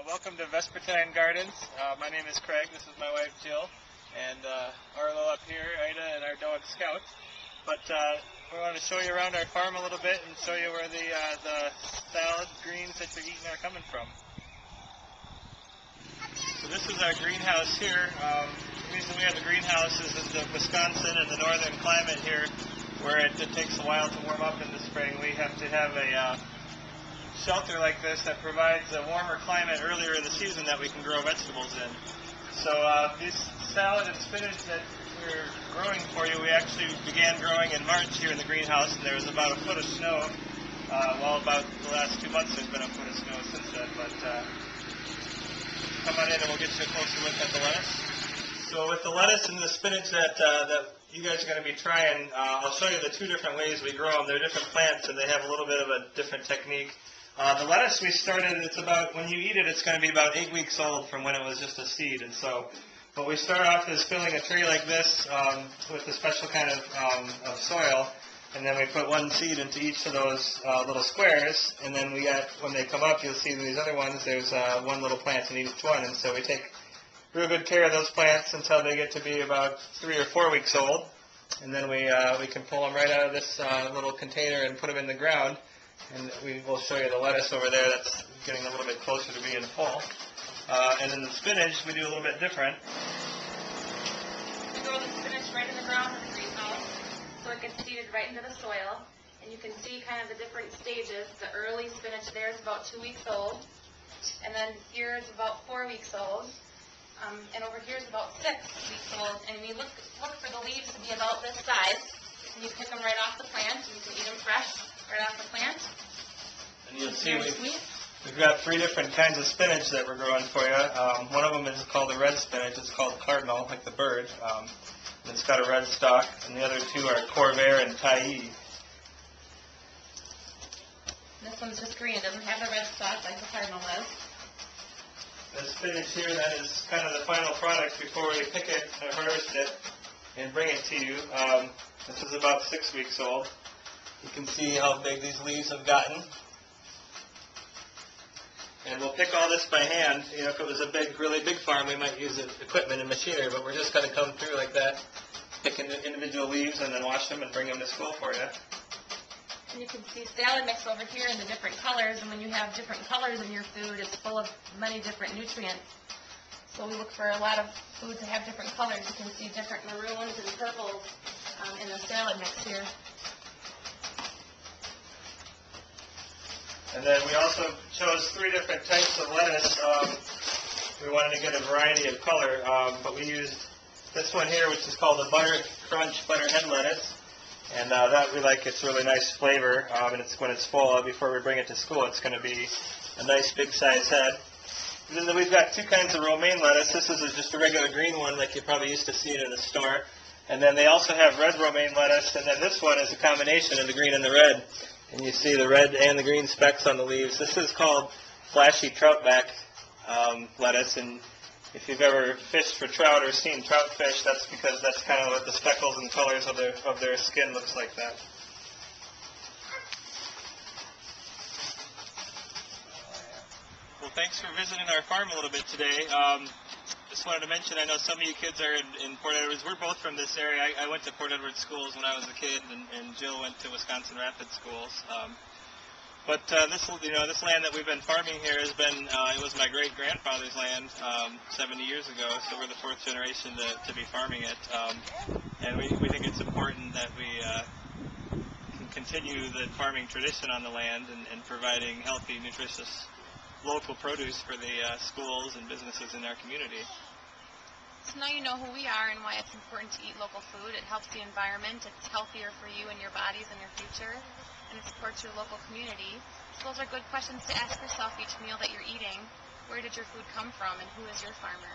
Welcome to Vespertine Gardens. My name is Craig. This is my wife Jill, and Arlo up here, Ida, and our dog Scout. But we want to show you around our farm a little bit and show you where the salad greens that you're eating are coming from. So this is our greenhouse here. The reason we have a greenhouse is that the Wisconsin and the northern climate here, where it takes a while to warm up in the spring, we have to have a shelter like this that provides a warmer climate earlier in the season that we can grow vegetables in. So these salad and spinach that we're growing for you, we actually began growing in March here in the greenhouse, and there was about a foot of snow. Well, about the last 2 months there's been a foot of snow since then, but come on in and we'll get you a closer look at the lettuce. So with the lettuce and the spinach that you guys are going to be trying, I'll show you the two different ways we grow them. They're different plants and they have a little bit of a different technique. The lettuce we started, it's about, when you eat it, it's going to be about 8 weeks old from when it was just a seed. And so what we start off is filling a tray like this with a special kind of soil, and then we put one seed into each of those little squares, and then we got, when they come up, you'll see these other ones, there's one little plant in each one, and so we take real good care of those plants until they get to be about 3 or 4 weeks old, and then we can pull them right out of this little container and put them in the ground. And we will show you the lettuce over there that's getting a little bit closer to being full. And then the spinach, we do a little bit different. We grow the spinach right in the ground in the greenhouse, so it gets seeded right into the soil. And you can see kind of the different stages. The early spinach there is about 2 weeks old. And then here is about 4 weeks old. And over here is about 6 weeks old. And we look for the leaves to be about this size. And you pick them right off the plant, and you can eat them fresh right off the plant. And you'll see we've got 3 different kinds of spinach that we're growing for you. One of them is called the red spinach. It's called cardinal, like the bird. And it's got a red stalk. And the other 2 are corvair and taillis. This one's just green. It doesn't have the red stalk like the cardinal does. The spinach here, that is kind of the final product before we pick it and harvest it and bring it to you. This is about 6 weeks old. You can see how big these leaves have gotten. And we'll pick all this by hand. You know, if it was a really big farm, we might use equipment and machinery, but we're just going to come through like that, pick individual leaves and then wash them and bring them to school for you. And you can see salad mix over here in the different colors, and when you have different colors in your food, it's full of many different nutrients. So we look for a lot of food to have different colors. You can see different maroons and purples in the salad mix here. And then we also chose 3 different types of lettuce. We wanted to get a variety of color, but we used this one here, which is called the Butter Crunch Butterhead lettuce. And that we like. It's really nice flavor, and it's when it's full, before we bring it to school, it's going to be a nice big size head. And then we've got 2 kinds of romaine lettuce. This is just a regular green one like you probably used to see it in the store. And then they also have red romaine lettuce, and then this one is a combination of the green and the red. And you see the red and the green specks on the leaves. This is called flashy troutback lettuce, and if you've ever fished for trout or seen trout fish, that's because that's kind of what the speckles and colors of their skin looks like that. Well, thanks for visiting our farm a little bit today. Just wanted to mention, I know some of you kids are in Port Edwards. We're both from this area. I went to Port Edwards schools when I was a kid, and Jill went to Wisconsin Rapids schools. But this land that we've been farming here has been, it was my great-grandfather's land 70 years ago, so we're the 4th generation to be farming it. And we think it's important that we can continue the farming tradition on the land and providing healthy, nutritious local produce for the schools and businesses in our community. So now you know who we are and why it's important to eat local food. It helps the environment, it's healthier for you and your bodies and your future, and it supports your local community. So those are good questions to ask yourself each meal that you're eating. Where did your food come from, and who is your farmer?